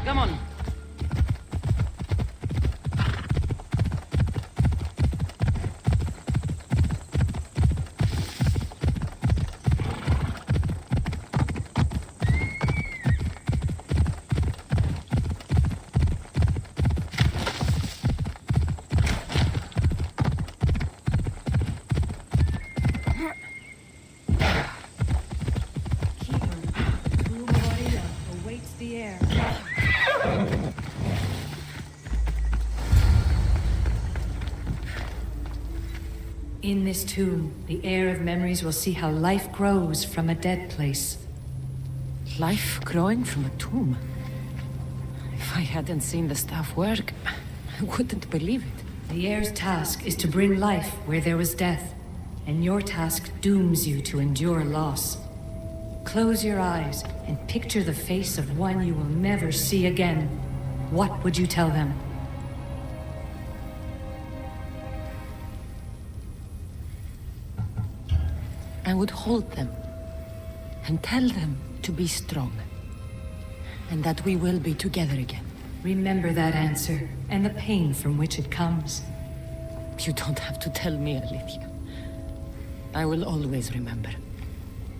Come on. In this tomb, the heir of memories will see how life grows from a dead place. Life growing from a tomb? If I hadn't seen the staff work, I wouldn't believe it. The heir's task is to bring life where there was death, and your task dooms you to endure loss. Close your eyes and picture the face of one you will never see again. What would you tell them? I would hold them and tell them to be strong, and that we will be together again. Remember that answer, and the pain from which it comes. You don't have to tell me, Olivia. I will always remember.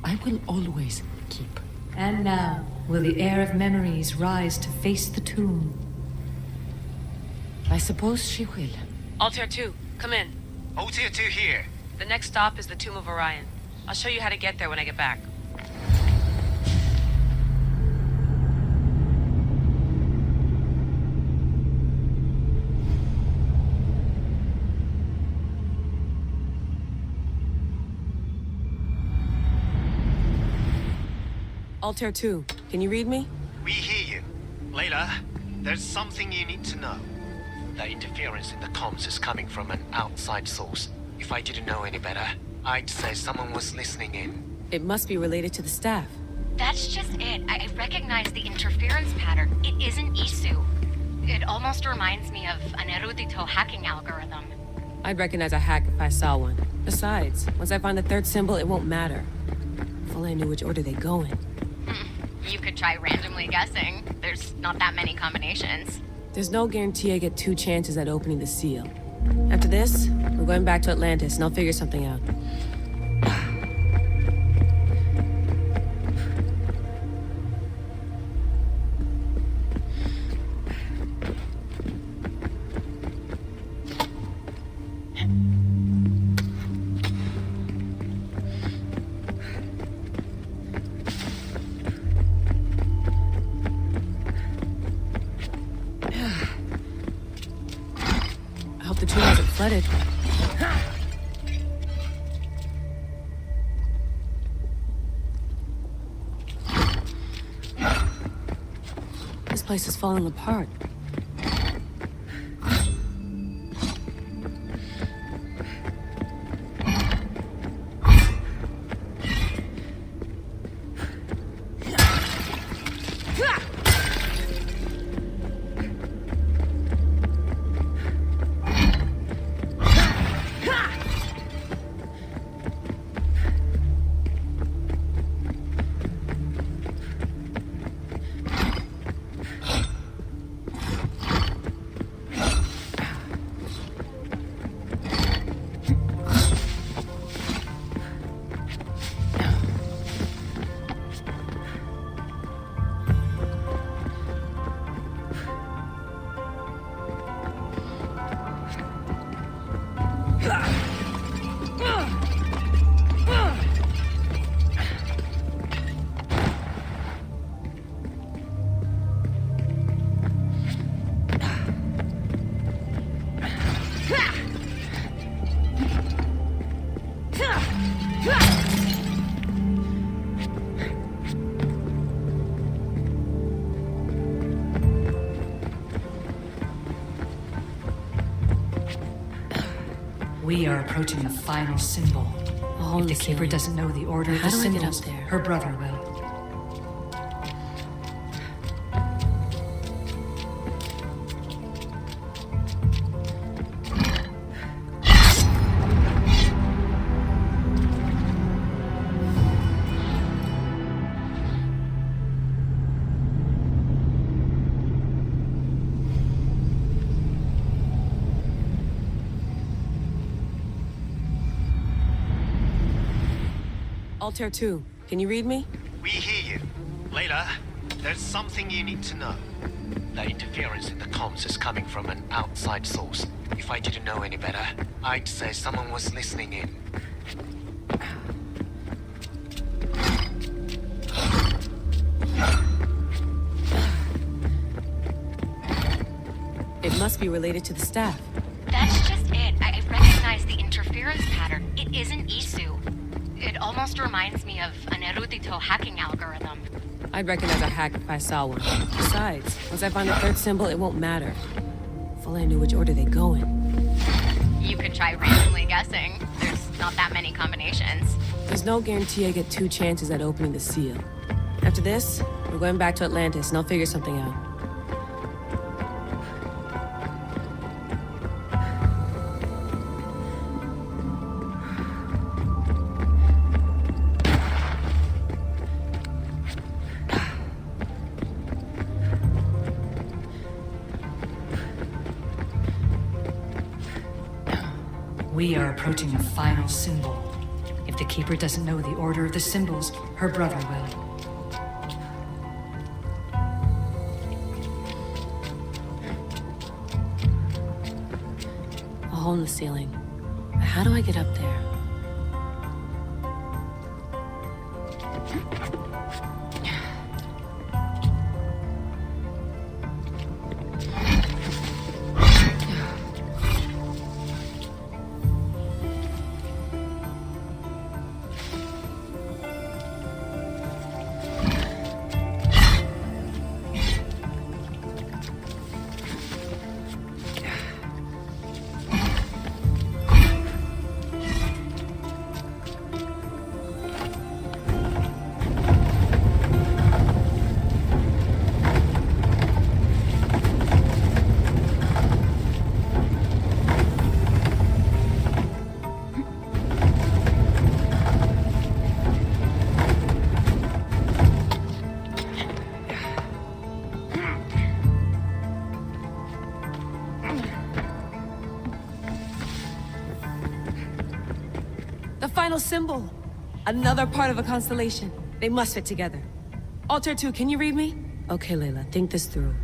I will always keep. And now, will the heir of memories rise to face the tomb? I suppose she will. Altair 2, come in. Altair 2 here. The next stop is the Tomb of Orion. I'll show you how to get there when I get back. Altair 2, can you read me? We hear you. Layla, there's something you need to know. The interference in the comms is coming from an outside source. If I didn't know any better, I'd say someone was listening in. It must be related to the staff. That's just it. I recognize the interference pattern. It isn't Isu. It almost reminds me of an erudito hacking algorithm. I'd recognize a hack if I saw one. Besides, once I find the third symbol, it won't matter. If only I knew which order they go in. You could try randomly guessing. There's not that many combinations. There's no guarantee I get 2 chances at opening the seal. After this, we're going back to Atlantis, and I'll figure something out. I hope the tomb hasn't flooded. This place is falling apart. We are approaching the final symbol. If the Keeper doesn't know the order of the symbols, her brother will. Altair 2, can you read me? We hear you. Layla, there's something you need to know. The interference in the comms is coming from an outside source. If I didn't know any better, I'd say someone was listening in. It must be related to the staff. That's just it. I recognize the interference pattern. It isn't Isu. It almost reminds me of an erudito hacking algorithm. I'd recognize a hack if I saw one. Besides, once I find the third symbol, it won't matter. If only I knew which order they go in. You could try randomly guessing. There's not that many combinations. There's no guarantee I get 2 chances at opening the seal. After this, we're going back to Atlantis and I'll figure something out. We are approaching the final symbol. If the Keeper doesn't know the order of the symbols, her brother will. A hole in the ceiling. How do I get up there? Final symbol! Another part of a constellation. They must fit together. Altair 2, can you read me? Okay, Layla, think this through.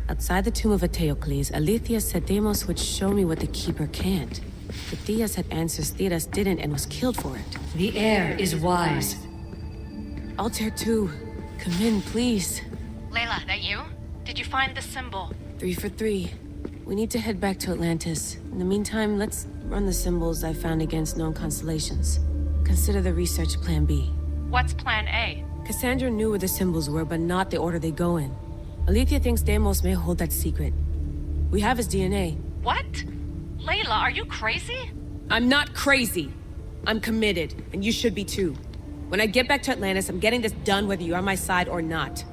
Outside the tomb of Eteocles, Alethea said Deimos would show me what the Keeper can't. But Thea said Ancestras didn't and was killed for it. The air is wise. Altair 2, come in, please. Layla, that you? Did you find the symbol? 3 for 3. We need to head back to Atlantis. In the meantime, let's run the symbols I found against known constellations. Consider the research plan B. What's plan A? Cassandra knew where the symbols were, but not the order they go in. Alethea thinks Deimos may hold that secret. We have his DNA. What? Layla, are you crazy? I'm not crazy. I'm committed, and you should be too. When I get back to Atlantis, I'm getting this done whether you're on my side or not.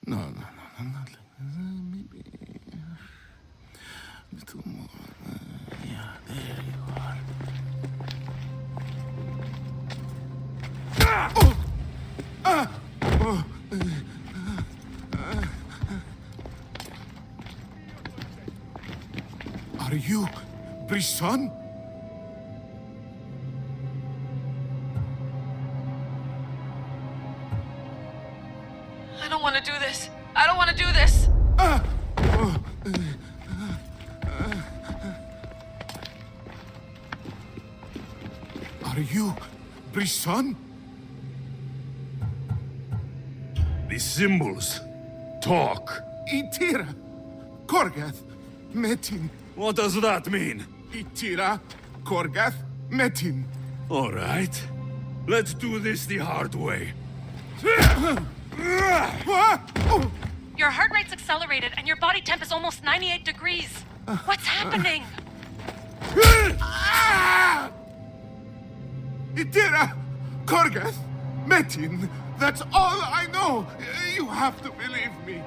No, not like maybe a little more. Yeah, there you are. Are you Brisson? I don't want to do this. I don't want to do this. Are you Brisson? These symbols talk. Itira, Korgath, Metin. What does that mean? Itira, Korgath, Metin. All right. Let's do this the hard way. Your heart rate's accelerated and your body temp is almost 98 degrees. What's happening? Itira, Korgath, Metin. That's all I know. You have to believe me.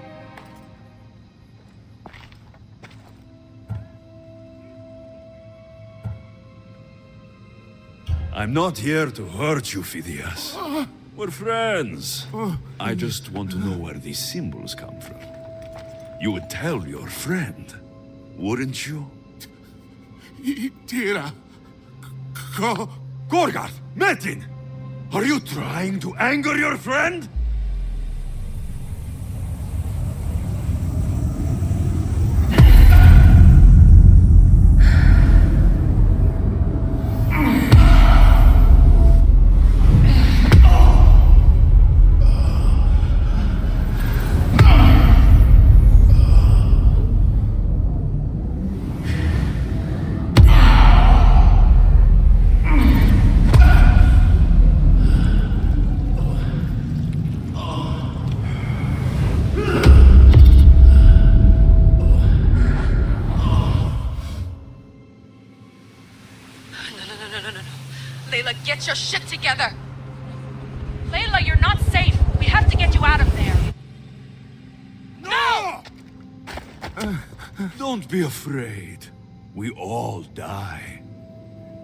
I'm not here to hurt you, Phidias. We're friends. I just want to know where these symbols come from. You would tell your friend, wouldn't you? Itira, Gorgarth! Metin! Are you trying to anger your friend? Layla, get your shit together! Layla, you're not safe! We have to get you out of there! No! Don't be afraid. We all die.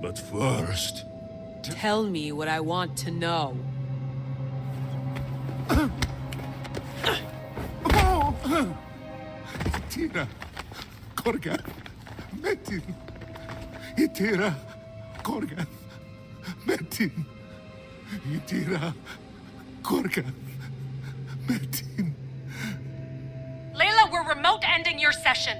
But first... Tell me what I want to know. Itira, Korgath, Metin. Itira, Korgath, Metin. Itira, Korgath, Metin. Layla, we're remote ending your session!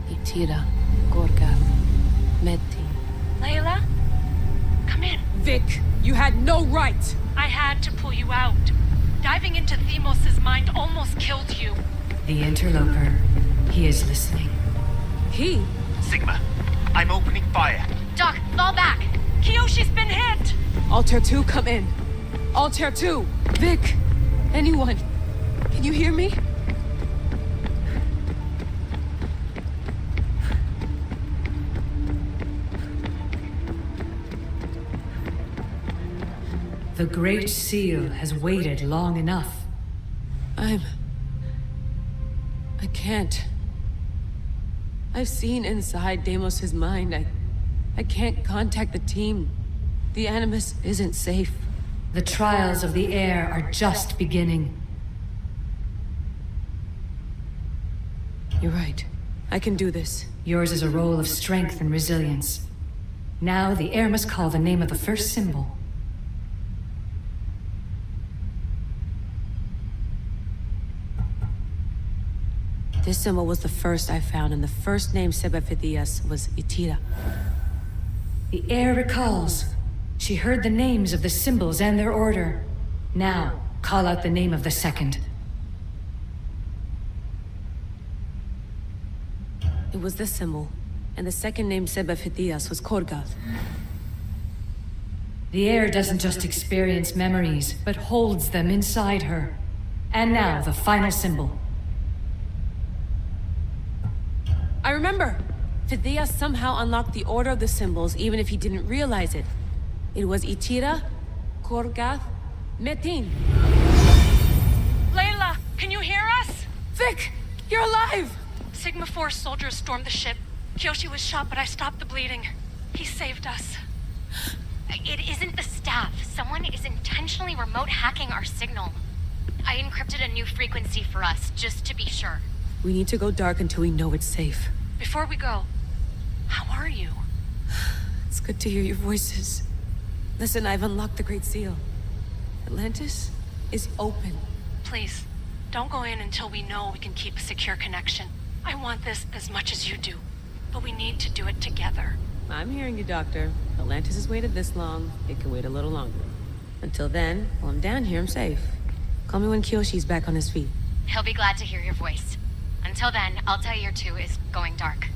Itira, Korgath, Metin. Layla? Come in. Vic, you had no right! I had to pull you out. Diving into Themos' mind almost killed you. The interloper. He is listening. He? Sigma, I'm opening fire. Doc, fall back. Kiyoshi's been hit! Altair 2, come in. Altair 2! Vic! Anyone? Can you hear me? The Great Seal has waited long enough. I can't. I've seen inside Deimos' mind. I can't contact the team. The Animus isn't safe. The trials of the air are just beginning. You're right. I can do this. Yours is a role of strength and resilience. Now the air must call the name of the first symbol. This symbol was the first I found, and the first name said by Phidias was Itira. The air recalls. She heard the names of the symbols and their order. Now, call out the name of the second. It was this symbol, and the second name said by Phidias was Korgath. The air doesn't just experience memories, but holds them inside her. And now, the final symbol. I remember! Phidias somehow unlocked the order of the symbols, even if he didn't realize it. It was Itira, Korgath, Metin. Layla, can you hear us? Vic! You're alive! Sigma 4 soldiers stormed the ship. Kyoshi was shot, but I stopped the bleeding. He saved us. It isn't the staff. Someone is intentionally remote hacking our signal. I encrypted a new frequency for us, just to be sure. We need to go dark until we know it's safe. Before we go, how are you? It's good to hear your voices. Listen, I've unlocked the Great Seal. Atlantis is open. Please, don't go in until we know we can keep a secure connection. I want this as much as you do, but we need to do it together. I'm hearing you, Doctor. Atlantis has waited this long. It can wait a little longer. Until then, while I'm down here, I'm safe. Call me when Kyoshi's back on his feet. He'll be glad to hear your voice. Until then, Altair 2 is going dark.